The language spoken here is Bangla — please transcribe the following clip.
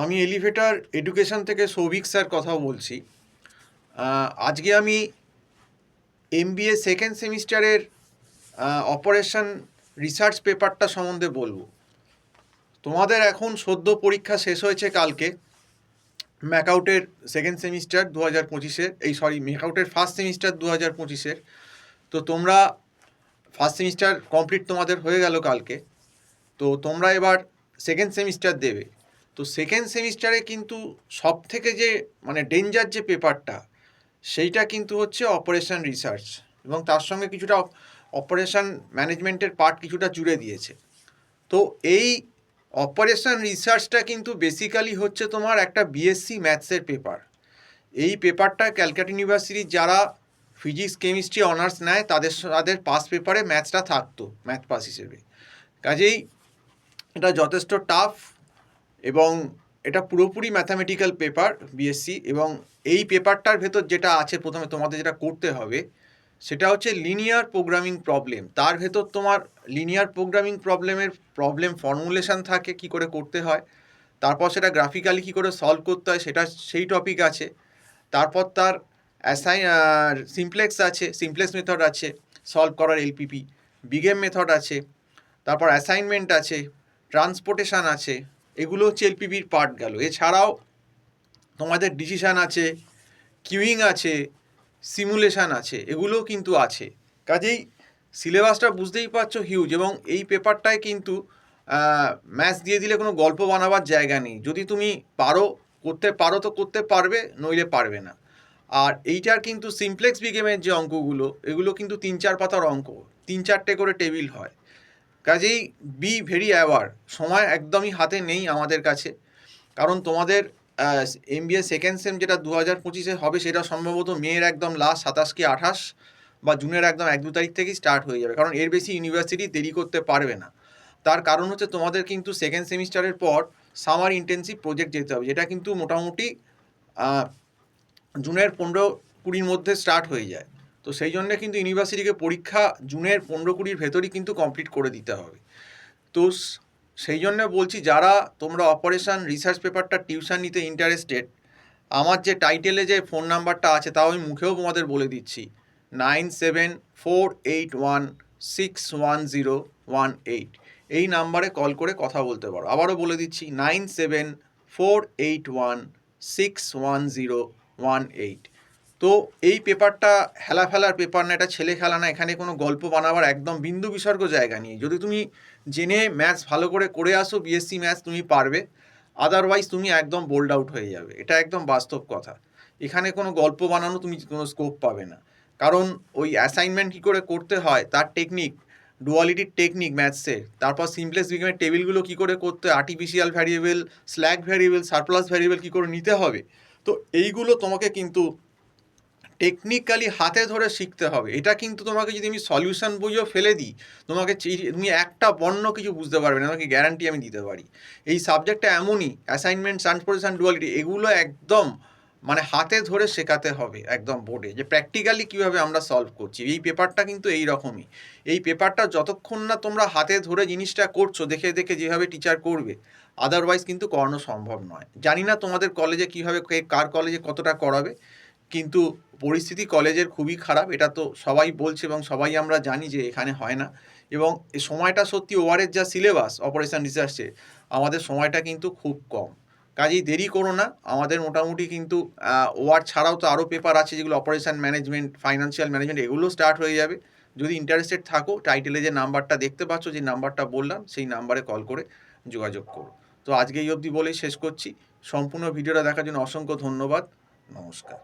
আমি এলিভেটর এডুকেশন থেকে সৌভিক স্যার কথা বলছি। আজকে আমি এমবিএ সেকেন্ড সেমিস্টারের অপারেশন রিসার্চ পেপারটা সম্বন্ধে বলবো। তোমাদের এখন সদ্য পরীক্ষা শেষ হয়েছে কালকে, ম্যাকআউটের সেকেন্ড সেমিস্টার 2025-এর, ম্যাকআউটের ফার্স্ট সেমিস্টার 2025-এর। তো তোমরা ফার্স্ট সেমিস্টার কমপ্লিট তোমাদের হয়ে গেল কালকে, তো তোমরা এবার সেকেন্ড সেমিস্টার দেবে। তো সেকেন্ড সেমিস্টারে কিন্তু সব থেকে যে ডেঞ্জার যে পেপারটা, সেইটা কিন্তু হচ্ছে অপারেশন রিসার্চ, এবং তার সঙ্গে কিছুটা অপারেশন ম্যানেজমেন্টের পার্ট কিছুটা জুড়ে দিয়েছে। তো এই অপারেশন রিসার্চটা কিন্তু বেসিক্যালি হচ্ছে তোমার একটা বিএসসি ম্যাথসের পেপার। এই পেপারটা ক্যালকাটা ইউনিভার্সিটির যারা ফিজিক্স কেমিস্ট্রি অনার্স নেয় তাদের পাস পেপারে ম্যাথসটা থাকতো, ম্যাথ পাস হিসেবে। কাজেই এটা যথেষ্ট টাফ, এবং এটা পুরোপুরি ম্যাথামেটিক্যাল পেপার বিএসসি। এবং এই পেপারটার ভেতর যেটা আছে, প্রথমে তোমাদের যেটা করতে হবে সেটা হচ্ছে লিনিয়ার প্রোগ্রামিং প্রবলেম। তার ভেতর তোমার লিনিয়ার প্রোগ্রামিং প্রবলেম ফর্মুলেশন থাকে, কি করে করতে হয়, তারপর সেটা গ্রাফিক্যালি কী করে সলভ করতে হয় সেই টপিক আছে। তারপর তার সিমপ্লেক্স মেথড আছে সলভ করার, এলপিপি বিগেম মেথড আছে, তারপর অ্যাসাইনমেন্ট আছে, ট্রান্সপোর্টেশন আছে। এগুলো হচ্ছে এলপিপির পার্ট গেল। এছাড়াও তোমাদের ডিসিশান আছে, কিউইং আছে, সিমুলেশান আছে, এগুলোও কিন্তু আছে। কাজেই সিলেবাসটা বুঝতেই পারছো হিউজ, এবং এই পেপারটায় কিন্তু ম্যাথস দিয়ে দিলে কোনো গল্প বানাবার জায়গা নেই। যদি তুমি করতে পারো তো করতে পারবে, নইলে পারবে না। আর এইটার কিন্তু সিমপ্লেক্স বিগেমের যে অঙ্কগুলো, এগুলো কিন্তু 3-4 পাতার অঙ্ক, 3-4টে করে টেবিল হয়। কাজেই বি ভেরি অ্যাওয়ার, সময় একদমই হাতে নেই আমাদের কাছে। কারণ তোমাদের এমবিএ সেকেন্ড সেম যেটা 2025-এ হবে, সেটা সম্ভবত মেয়ের একদম লাস্ট 27 কি 28 বা জুনের একদম 1-2 তারিখ থেকেই স্টার্ট হয়ে যাবে, কারণ এর বেশি ইউনিভার্সিটি দেরি করতে পারবে না। তার কারণ হচ্ছে তোমাদের কিন্তু সেকেন্ড সেমিস্টারের পর সামার ইন্টেন্সিভ প্রজেক্ট যেতে হবে, যেটা কিন্তু মোটামুটি জুনের 15-20 মধ্যে স্টার্ট হয়ে যায়। তো সেই জন্য কিন্তু ইউনিভার্সিটিকে পরীক্ষা জুনের 15-20 ভেতরই কিন্তু কমপ্লিট করে দিতে হবে। তো সেই জন্য বলছি, যারা তোমরা অপারেশন রিসার্চ পেপারটা টিউশন নিতে ইন্টারেস্টেড, আমার যে টাইটেলে যে ফোন নাম্বারটা আছে তাও আমি মুখেও তোমাদের বলে দিচ্ছি, 9748161018। এই নাম্বারে কল করে কথা বলতে পারো। আবারও বলে দিচ্ছি, 9748161018। তো এই পেপারটা হেলা ফেলার পেপার না, এটা ছেলে খেলা না, এখানে কোনো গল্প বানাবার একদম বিন্দু বিসর্গ জায়গা নেই। যদি তুমি জেনে ম্যাথস ভালো করে আসো, বিএসসি ম্যাথস তুমি পারবে, আদারওয়াইজ তুমি একদম বোল্ড আউট হয়ে যাবে। এটা একদম বাস্তব কথা। এখানে কোনো গল্প বানানো তুমি কোনো স্কোপ পাবে না, কারণ ওই অ্যাসাইনমেন্ট কী করে করতে হয় তার টেকনিক, ডুয়ালিটির টেকনিক ম্যাথসের, তারপর সিমপ্লেক্স বিগেমের টেবিলগুলো কী করে করতে, artificial variable, slack variable, surplus variable কী করে নিতে হবে, তো এইগুলো তোমাকে কিন্তু টেকনিক্যালি হাতে ধরে শিখতে হবে। এটা কিন্তু তোমাকে যদি আমি সলিউশন বইও ফেলে দিই, তুমি একটা বর্ণ কিছু বুঝতে পারবে না, আমাকে গ্যারান্টি আমি দিতে পারি। এই সাবজেক্টটা এমনই, অ্যাসাইনমেন্ট, ট্রান্সপোর্টেশন, ডুয়ালিটি, এগুলো একদম হাতে ধরে শেখাতে হবে একদম বোর্ডে, যে প্র্যাকটিক্যালি কীভাবে আমরা সলভ করছি। এই পেপারটা কিন্তু এই রকমই। এই পেপারটা যতক্ষণ না তোমরা হাতে ধরে জিনিসটা করছো, দেখে দেখে যেভাবে টিচার করবে, আদারওয়াইজ কিন্তু করানো সম্ভব নয়। জানি না তোমাদের কলেজে কীভাবে, কার কলেজে কতটা করাবে, কিন্তু পরিস্থিতি কলেজের খুবই খারাপ, এটা তো সবাই বলছে এবং সবাই আমরা জানি যে এখানে হয় না। এবং এই সময়টা সত্যি, ওয়ারের যা সিলেবাস অপারেশন রিসার্চে, আমাদের সময়টা কিন্তু খুব কম। কাজেই দেরি করো না। আমাদের মোটামুটি কিন্তু ওয়ার ছাড়াও তো আরও পেপার আছে, যেগুলো অপারেশন ম্যানেজমেন্ট, ফাইন্যান্সিয়াল ম্যানেজমেন্ট, এগুলো স্টার্ট হয়ে যাবে। যদি ইন্টারেস্টেড থাকো, টাইটেলে যে নাম্বারটা দেখতে পাচ্ছ, যে নাম্বারটা বললাম, সেই নাম্বারে কল করে যোগাযোগ করো। তো আজকে এই অবধি বলেই শেষ করছি। সম্পূর্ণ ভিডিওটা দেখার জন্য অসংখ্য ধন্যবাদ। নমস্কার।